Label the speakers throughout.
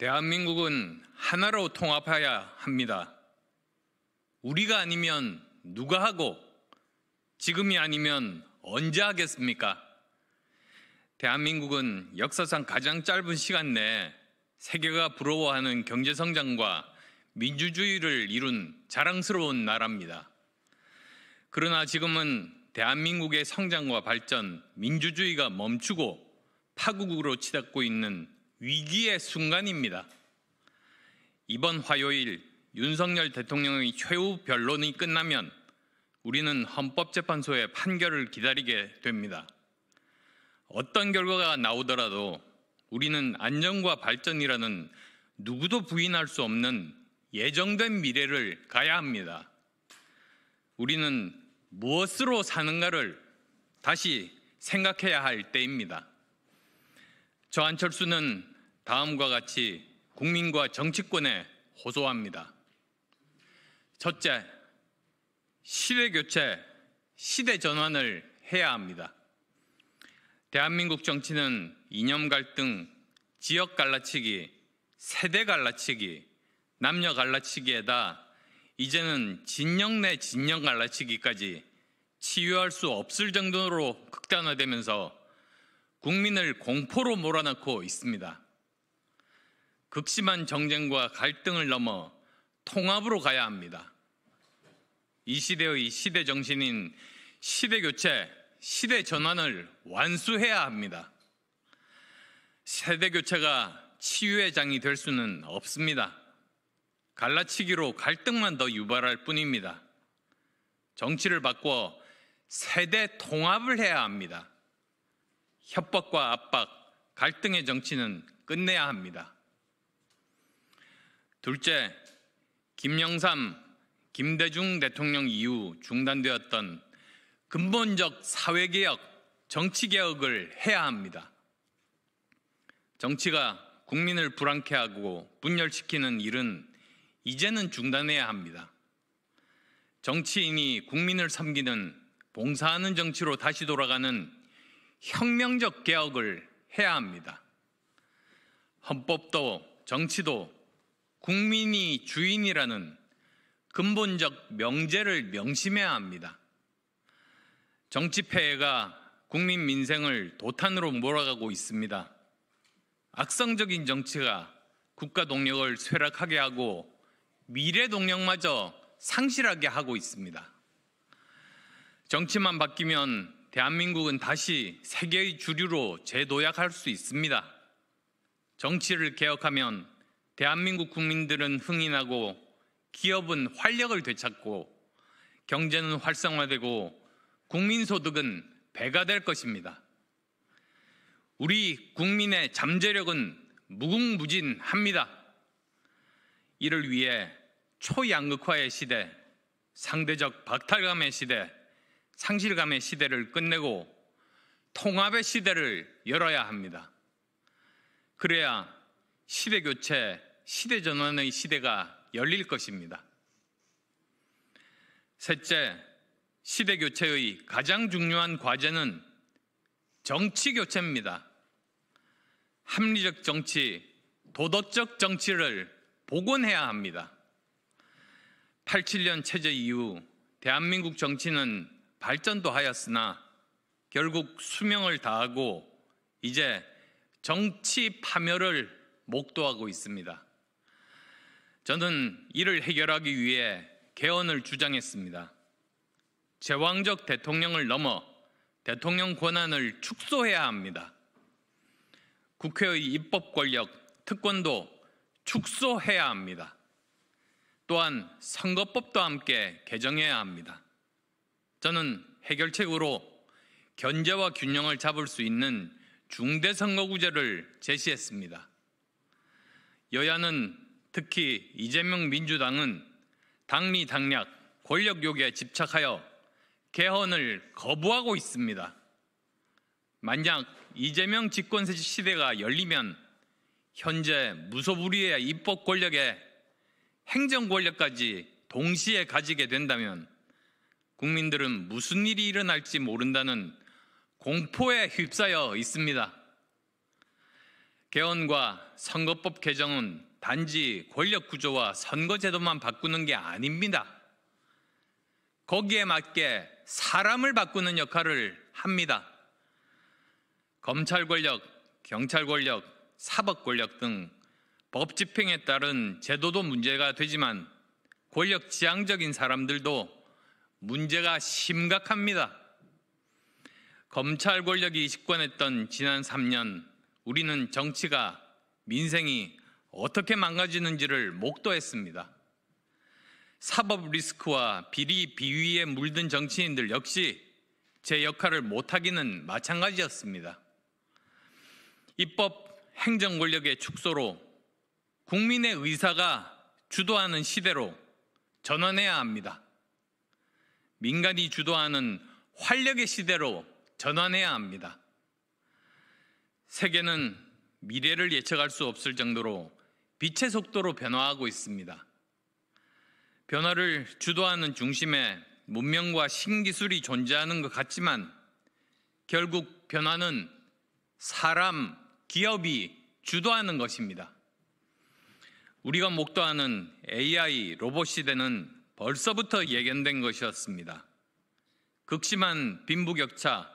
Speaker 1: 대한민국은 하나로 통합해야 합니다. 우리가 아니면 누가 하고 지금이 아니면 언제 하겠습니까? 대한민국은 역사상 가장 짧은 시간 내에 세계가 부러워하는 경제성장과 민주주의를 이룬 자랑스러운 나라입니다. 그러나 지금은 대한민국의 성장과 발전, 민주주의가 멈추고 파국으로 치닫고 있는 위기의 순간입니다. 이번 화요일 윤석열 대통령의 최후 변론이 끝나면 우리는 헌법재판소의 판결을 기다리게 됩니다. 어떤 결과가 나오더라도 우리는 안정과 발전이라는 누구도 부인할 수 없는 예정된 미래를 가야 합니다. 우리는 무엇으로 사는가를 다시 생각해야 할 때입니다. 저 안철수는 다음과 같이 국민과 정치권에 호소합니다. 첫째, 시대교체, 시대전환을 해야 합니다. 대한민국 정치는 이념 갈등, 지역 갈라치기, 세대 갈라치기, 남녀 갈라치기에다 이제는 진영 내 진영 갈라치기까지 치유할 수 없을 정도로 극단화되면서 국민을 공포로 몰아넣고 있습니다. 극심한 정쟁과 갈등을 넘어 통합으로 가야 합니다. 이 시대의 시대 정신인 시대교체, 시대전환을 완수해야 합니다. 세대교체가 치유의 장이 될 수는 없습니다. 갈라치기로 갈등만 더 유발할 뿐입니다. 정치를 바꿔 세대 통합을 해야 합니다. 협박과 압박, 갈등의 정치는 끝내야 합니다. 둘째, 김영삼, 김대중 대통령 이후 중단되었던 근본적 사회개혁, 정치개혁을 해야 합니다. 정치가 국민을 불안케 하고 분열시키는 일은 이제는 중단해야 합니다. 정치인이 국민을 섬기는 봉사하는 정치로 다시 돌아가는 혁명적 개혁을 해야 합니다. 헌법도 정치도 국민이 주인이라는 근본적 명제를 명심해야 합니다. 정치 폐해가 국민 민생을 도탄으로 몰아가고 있습니다. 악성적인 정치가 국가 동력을 쇠락하게 하고 미래 동력마저 상실하게 하고 있습니다. 정치만 바뀌면 대한민국은 다시 세계의 주류로 재도약할 수 있습니다. 정치를 개혁하면 대한민국 국민들은 흥이 나고 기업은 활력을 되찾고 경제는 활성화되고 국민소득은 배가 될 것입니다. 우리 국민의 잠재력은 무궁무진합니다. 이를 위해 초양극화의 시대, 상대적 박탈감의 시대, 상실감의 시대를 끝내고 통합의 시대를 열어야 합니다. 그래야 시대교체, 시대전환의 시대가 열릴 것입니다. 셋째, 시대교체의 가장 중요한 과제는 정치교체입니다. 합리적 정치, 도덕적 정치를 복원해야 합니다. 87년 체제 이후 대한민국 정치는 발전도 하였으나 결국 수명을 다하고 이제 정치 파멸을 목도하고 있습니다. 저는 이를 해결하기 위해 개헌을 주장했습니다. 제왕적 대통령을 넘어 대통령 권한을 축소해야 합니다. 국회의 입법 권력, 특권도 축소해야 합니다. 또한 선거법도 함께 개정해야 합니다. 저는 해결책으로 견제와 균형을 잡을 수 있는 중대선거구제를 제시했습니다. 여야는 특히 이재명 민주당은 당리당략, 권력욕에 집착하여 개헌을 거부하고 있습니다. 만약 이재명 집권 시대가 열리면 현재 무소불위의 입법 권력에 행정 권력까지 동시에 가지게 된다면 국민들은 무슨 일이 일어날지 모른다는 공포에 휩싸여 있습니다. 개헌과 선거법 개정은 단지 권력 구조와 선거제도만 바꾸는 게 아닙니다. 거기에 맞게 사람을 바꾸는 역할을 합니다. 검찰 권력, 경찰 권력, 사법 권력 등 법 집행에 따른 제도도 문제가 되지만 권력 지향적인 사람들도 문제가 심각합니다. 검찰 권력이 집권했던 지난 3년, 우리는 정치가, 민생이 어떻게 망가지는지를 목도했습니다. 사법 리스크와 비리, 비위에 물든 정치인들 역시 제 역할을 못하기는 마찬가지였습니다. 입법, 행정 권력의 축소로 국민의 의사가 주도하는 시대로 전환해야 합니다. 민간이 주도하는 활력의 시대로 전환해야 합니다. 세계는 미래를 예측할 수 없을 정도로 빛의 속도로 변화하고 있습니다. 변화를 주도하는 중심에 문명과 신기술이 존재하는 것 같지만 결국 변화는 사람, 기업이 주도하는 것입니다. 우리가 목도하는 AI, 로봇 시대는 벌써부터 예견된 것이었습니다. 극심한 빈부격차,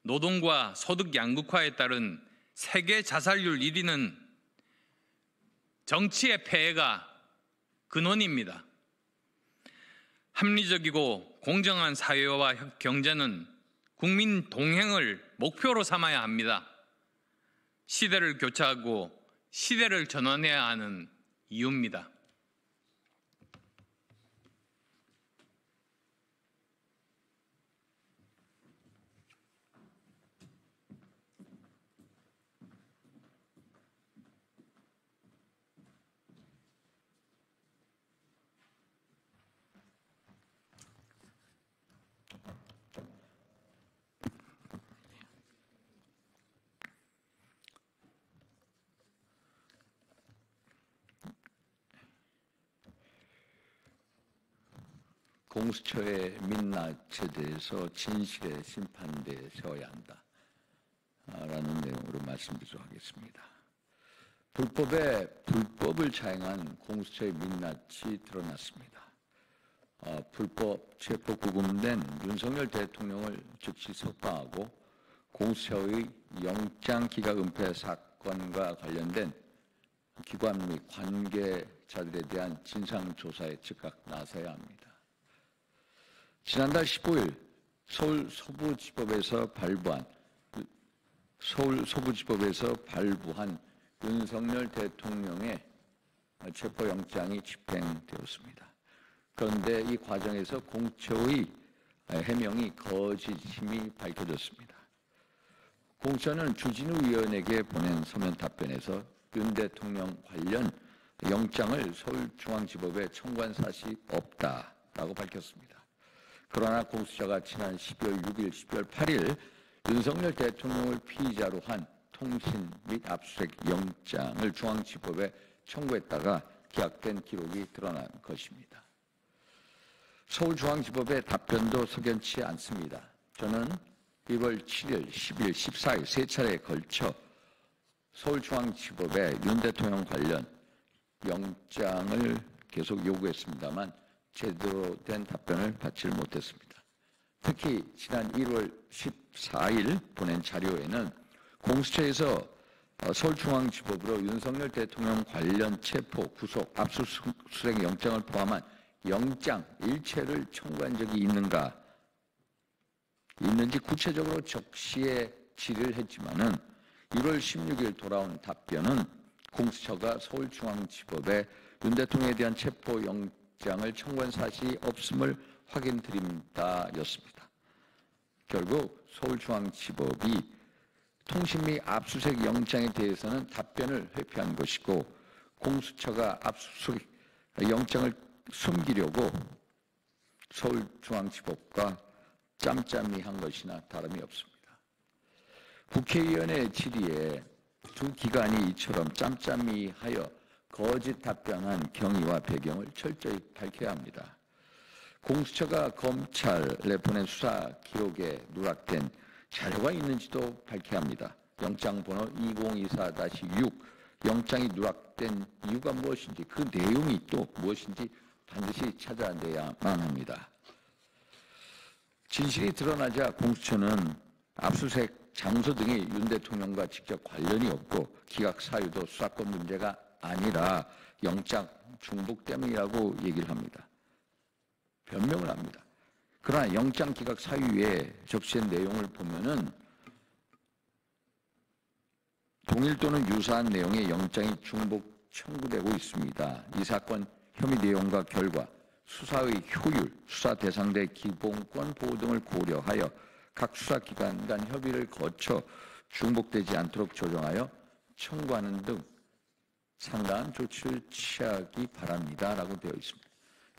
Speaker 1: 노동과 소득 양극화에 따른 세계 자살률 1위는 정치의 폐해가 근원입니다. 합리적이고 공정한 사회와 경제는 국민 동행을 목표로 삼아야 합니다. 시대를 교차하고 시대를 전환해야 하는 이유입니다.
Speaker 2: 공수처의 민낯에 대해서 진실의 심판대에 세워야 한다 라는 내용으로 말씀드리도록 하겠습니다. 불법에 불법을 자행한 공수처의 민낯이 드러났습니다. 불법 체포 구금된 윤석열 대통령을 즉시 석방하고 공수처의 영장 기각 은폐 사건과 관련된 기관 및 관계자들에 대한 진상조사에 즉각 나서야 합니다. 지난달 15일 서울 서부지법에서 발부한 윤석열 대통령의 체포영장이 집행되었습니다. 그런데 이 과정에서 공수처의 해명이 거짓임이 밝혀졌습니다. 공수처는 주진우 위원에게 보낸 서면 답변에서 윤 대통령 관련 영장을 서울중앙지법에 청구한 사실이 없다라고 밝혔습니다. 그러나 공수처가 지난 12월 6일, 12월 8일 윤석열 대통령을 피의자로 한 통신 및 압수수색 영장을 중앙지법에 청구했다가 기각된 기록이 드러난 것입니다. 서울중앙지법의 답변도 석연치 않습니다. 저는 1월 7일, 10일, 14일 세 차례에 걸쳐 서울중앙지법에 윤 대통령 관련 영장을 계속 요구했습니다만 제대로 된 답변을 받지 못했습니다. 특히 지난 1월 14일 보낸 자료에는 공수처에서 서울중앙지법으로 윤석열 대통령 관련 체포, 구속, 압수수색 영장을 포함한 영장 일체를 청구한 적이 있는지 구체적으로 적시에 질의를 했지만은 1월 16일 돌아온 답변은 공수처가 서울중앙지법에 윤 대통령에 대한 체포 영장을 청구한 사실이 없음을 확인드립니다였습니다. 결국 서울중앙지법이 통신 및 압수수색 영장에 대해서는 답변을 회피한 것이고 공수처가 압수수색 영장을 숨기려고 서울중앙지법과 짬짬이 한 것이나 다름이 없습니다. 국회의원의 질의에 두 기관이 이처럼 짬짬이 하여 거짓 답변한 경위와 배경을 철저히 밝혀야 합니다. 공수처가 검찰에 보낸 수사 기록에 누락된 자료가 있는지도 밝혀야 합니다. 영장 번호 2024-6 영장이 누락된 이유가 무엇인지 그 내용이 또 무엇인지 반드시 찾아내야만 합니다. 진실이 드러나자 공수처는 압수수색 장소 등이 윤 대통령과 직접 관련이 없고 기각 사유도 수사권 문제가 아니라 영장 중복 때문이라고 얘기를 합니다. 변명을 합니다. 그러나 영장 기각 사유에 접수된 내용을 보면은 동일 또는 유사한 내용의 영장이 중복 청구되고 있습니다. 이 사건 혐의 내용과 결과, 수사의 효율, 수사 대상자의 기본권 보호 등을 고려하여 각 수사기관 간 협의를 거쳐 중복되지 않도록 조정하여 청구하는 등 상당한 조치를 취하기 바랍니다라고 되어 있습니다.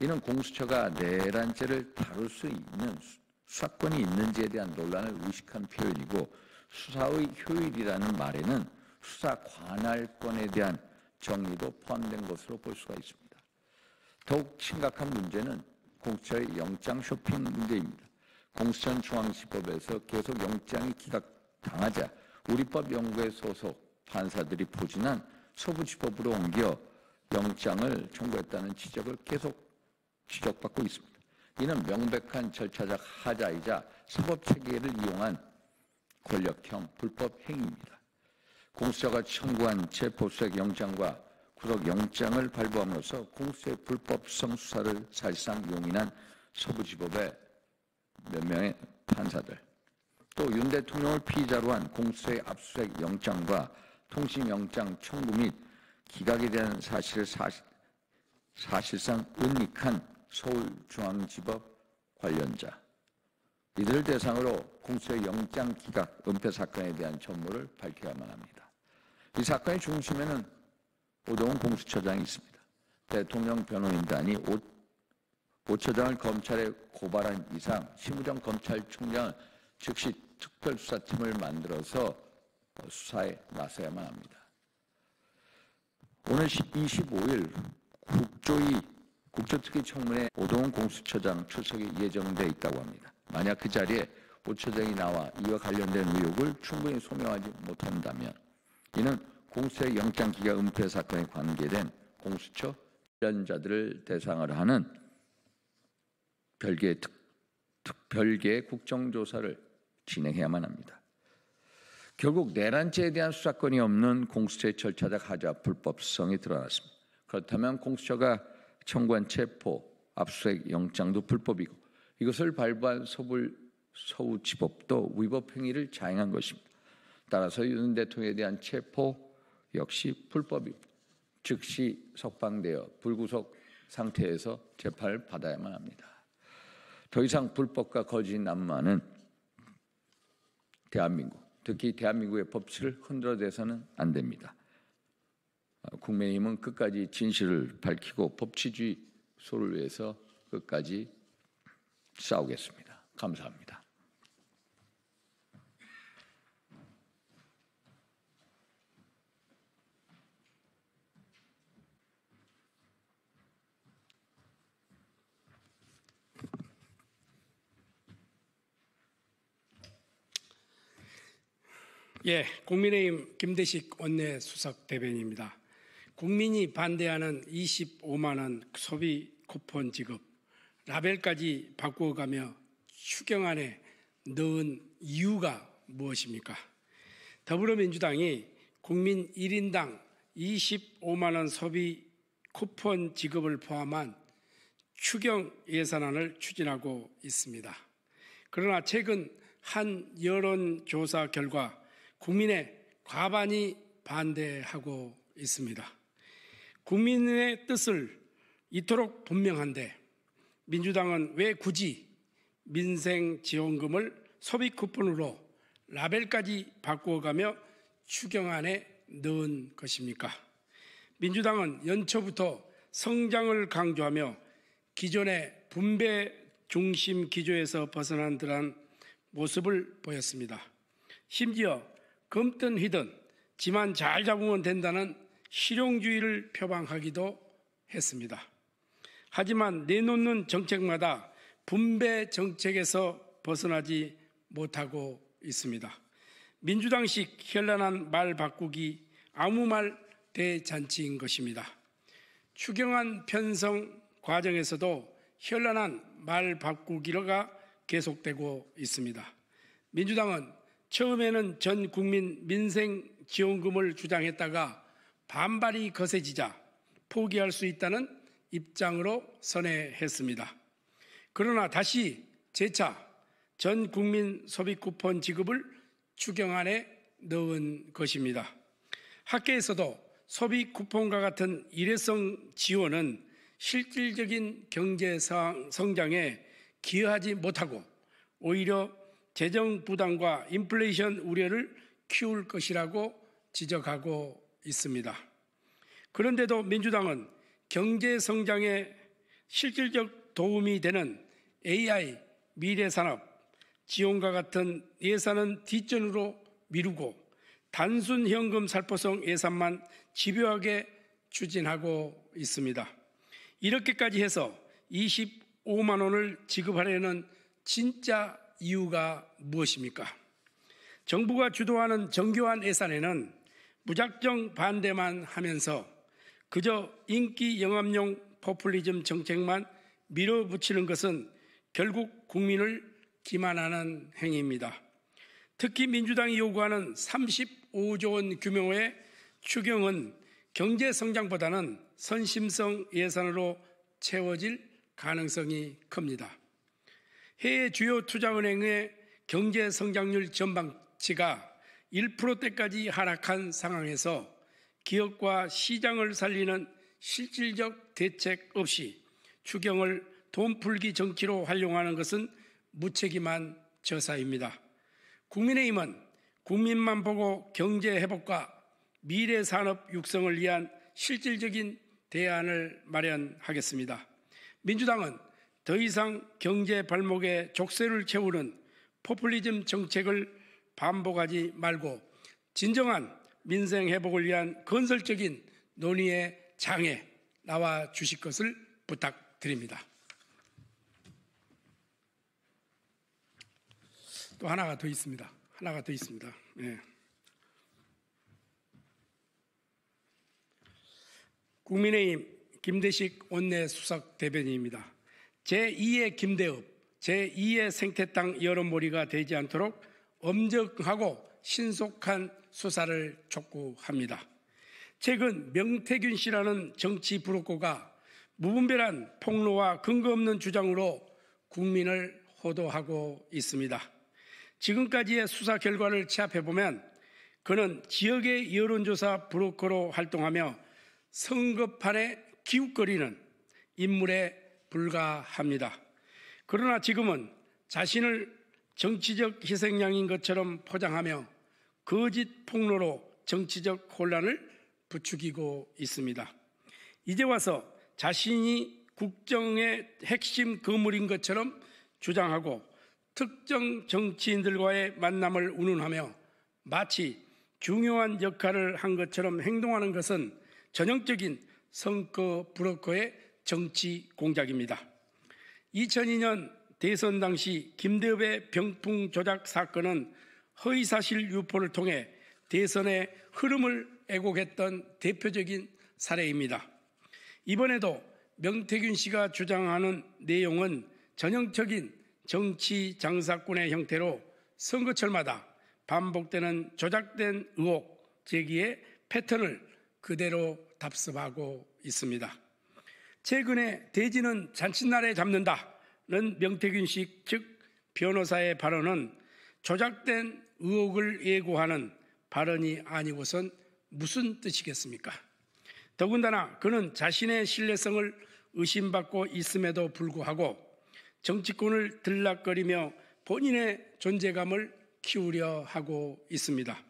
Speaker 2: 이는 공수처가 내란죄를 다룰 수 있는 수사권이 있는지에 대한 논란을 의식한 표현이고 수사의 효율이라는 말에는 수사 관할권에 대한 정리도 포함된 것으로 볼 수가 있습니다. 더욱 심각한 문제는 공수처의 영장 쇼핑 문제입니다. 공수처는 중앙지법에서 계속 영장이 기각당하자 우리법 연구회 소속 판사들이 포진한 서부지법으로 옮겨 영장을 청구했다는 지적을 계속 지적받고 있습니다. 이는 명백한 절차적 하자이자 사법체계를 이용한 권력형 불법 행위입니다. 공수처가 청구한 체포수색 영장과 구속영장을 발부함으로써 공수처의 불법성 수사를 사실상 용인한 서부지법의 몇 명의 판사들, 또 윤 대통령을 피의자로 한 공수처의 압수수색 영장과 통신영장 청구 및 기각에 대한 사실을 사실상 은닉한 서울중앙지법 관련자, 이들을 대상으로 공수처의 영장 기각 은폐 사건에 대한 전모를 밝혀야만 합니다. 이 사건의 중심에는 오동훈 공수처장이 있습니다. 대통령 변호인단이 오 처장을 검찰에 고발한 이상 심우정 검찰총장은 즉시 특별수사팀을 만들어서 수사에 나서야만 합니다. 오늘 25일 국조특위 청문회 오동훈 공수처장 출석이 예정돼 있다고 합니다. 만약 그 자리에 오 처장이 나와 이와 관련된 의혹을 충분히 소명하지 못한다면 이는 공수처의 영장 기각 은폐 사건에 관계된 공수처 관련자들을 대상으로 하는 별개의 국정조사를 진행해야만 합니다. 결국 내란죄에 대한 수사권이 없는 공수처의 절차적 하자 불법성이 드러났습니다. 그렇다면 공수처가 청구한 체포, 압수수색 영장도 불법이고 이것을 발부한 서울지법도 위법 행위를 자행한 것입니다. 따라서 윤 대통령에 대한 체포 역시 불법입니다. 즉시 석방되어 불구속 상태에서 재판을 받아야만 합니다. 더 이상 불법과 거짓이 난무하는 대한민국, 특히 대한민국의 법치를 흔들어대서는 안 됩니다. 국민의힘은 끝까지 진실을 밝히고 법치주의 소를 위해서 끝까지 싸우겠습니다. 감사합니다.
Speaker 3: 국민의힘 김대식 원내수석 대변인입니다. 국민이 반대하는 25만 원 소비 쿠폰 지급, 라벨까지 바꾸어가며 추경안에 넣은 이유가 무엇입니까? 더불어민주당이 국민 1인당 25만 원 소비 쿠폰 지급을 포함한 추경 예산안을 추진하고 있습니다. 그러나 최근 한 여론조사 결과 국민의 과반이 반대하고 있습니다. 국민의 뜻을 이토록 분명한데 민주당은 왜 굳이 민생지원금을 소비 쿠폰으로 라벨까지 바꾸어가며 추경안에 넣은 것입니까? 민주당은 연초부터 성장을 강조하며 기존의 분배 중심 기조에서 벗어난 듯한 모습을 보였습니다. 심지어 검든 휘든 지만 잘 잡으면 된다는 실용주의를 표방하기도 했습니다. 하지만 내놓는 정책마다 분배 정책에서 벗어나지 못하고 있습니다. 민주당식 현란한 말 바꾸기 아무 말 대잔치인 것입니다. 추경안 편성 과정에서도 현란한 말 바꾸기가 계속되고 있습니다. 민주당은 처음에는 전 국민 민생 지원금을 주장했다가 반발이 거세지자 포기할 수 있다는 입장으로 선회했습니다. 그러나 다시 재차 전 국민 소비 쿠폰 지급을 추경안에 넣은 것입니다. 학계에서도 소비 쿠폰과 같은 일회성 지원은 실질적인 경제 성장에 기여하지 못하고 오히려 재정 부담과 인플레이션 우려를 키울 것이라고 지적하고 있습니다. 그런데도 민주당은 경제 성장에 실질적 도움이 되는 AI 미래산업 지원과 같은 예산은 뒷전으로 미루고 단순 현금 살포성 예산만 집요하게 추진하고 있습니다. 이렇게까지 해서 25만 원을 지급하려는 진짜 이유가 무엇입니까? 정부가 주도하는 정교한 예산에는 무작정 반대만 하면서 그저 인기 영합용 포퓰리즘 정책만 밀어붙이는 것은 결국 국민을 기만하는 행위입니다. 특히 민주당이 요구하는 35조 원 규모의 추경은 경제 성장보다는 선심성 예산으로 채워질 가능성이 큽니다. 해외 주요 투자은행의 경제 성장률 전망치가 1%대까지 하락한 상황에서 기업과 시장을 살리는 실질적 대책 없이 추경을 돈풀기 정치로 활용하는 것은 무책임한 저사입니다. 국민의힘은 국민만 보고 경제 회복과 미래 산업 육성을 위한 실질적인 대안을 마련하겠습니다. 민주당은 더 이상 경제 발목에 족쇄를 채우는 포퓰리즘 정책을 반복하지 말고 진정한 민생 회복을 위한 건설적인 논의의 장에 나와 주실 것을 부탁드립니다. 또 하나가 더 있습니다. 네. 국민의힘 김대식 원내수석 대변인입니다. 제2의 김대읍, 제2의 생태땅 여론몰이가 되지 않도록 엄정하고 신속한 수사를 촉구합니다. 최근 명태균 씨라는 정치 브로커가 무분별한 폭로와 근거 없는 주장으로 국민을 호도하고 있습니다. 지금까지의 수사 결과를 취합해보면 그는 지역의 여론조사 브로커로 활동하며 선거판에 기웃거리는 인물에 불과합니다. 그러나 지금은 자신을 정치적 희생양인 것처럼 포장하며 거짓 폭로로 정치적 혼란을 부추기고 있습니다. 이제 와서 자신이 국정의 핵심 거물인 것처럼 주장하고 특정 정치인들과의 만남을 운운하며 마치 중요한 역할을 한 것처럼 행동하는 것은 전형적인 선거 브로커의 정치 공작입니다. 2002년 대선 당시 김대읍의 병풍 조작 사건은 허위사실 유포를 통해 대선의 흐름을 왜곡했던 대표적인 사례입니다. 이번에도 명태균 씨가 주장하는 내용은 전형적인 정치 장사꾼의 형태로 선거철마다 반복되는 조작된 의혹 제기의 패턴을 그대로 답습하고 있습니다. 최근에 돼지는 잔칫날에 잡는다는 명태균 씨 즉 변호사의 발언은 조작된 의혹을 예고하는 발언이 아니고선 무슨 뜻이겠습니까? 더군다나 그는 자신의 신뢰성을 의심받고 있음에도 불구하고 정치권을 들락거리며 본인의 존재감을 키우려 하고 있습니다.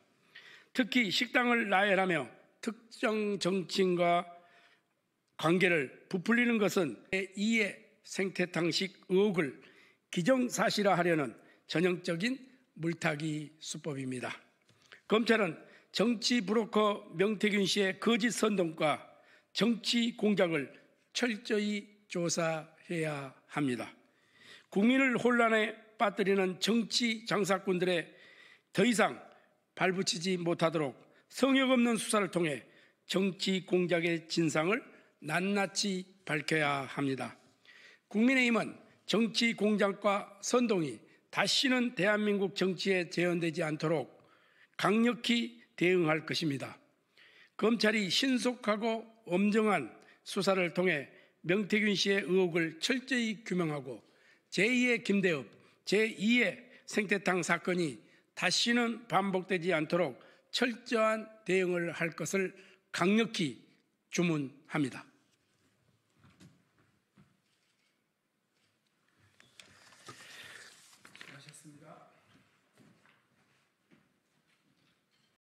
Speaker 3: 특히 식당을 나열하며 특정 정치인과 관계를 부풀리는 것은 제2의 생태탕식 의혹을 기정사실화하려는 전형적인 물타기 수법입니다. 검찰은 정치 브로커 명태균 씨의 거짓 선동과 정치 공작을 철저히 조사해야 합니다. 국민을 혼란에 빠뜨리는 정치 장사꾼들의 더 이상 발붙이지 못하도록 성역 없는 수사를 통해 정치 공작의 진상을 낱낱이 밝혀야 합니다. 국민의힘은 정치 공작과 선동이 다시는 대한민국 정치에 재현되지 않도록 강력히 대응할 것입니다. 검찰이 신속하고 엄정한 수사를 통해 명태균 씨의 의혹을 철저히 규명하고 제2의 김대엽, 제2의 생태탕 사건이 다시는 반복되지 않도록 철저한 대응을 할 것을 강력히 주문합니다.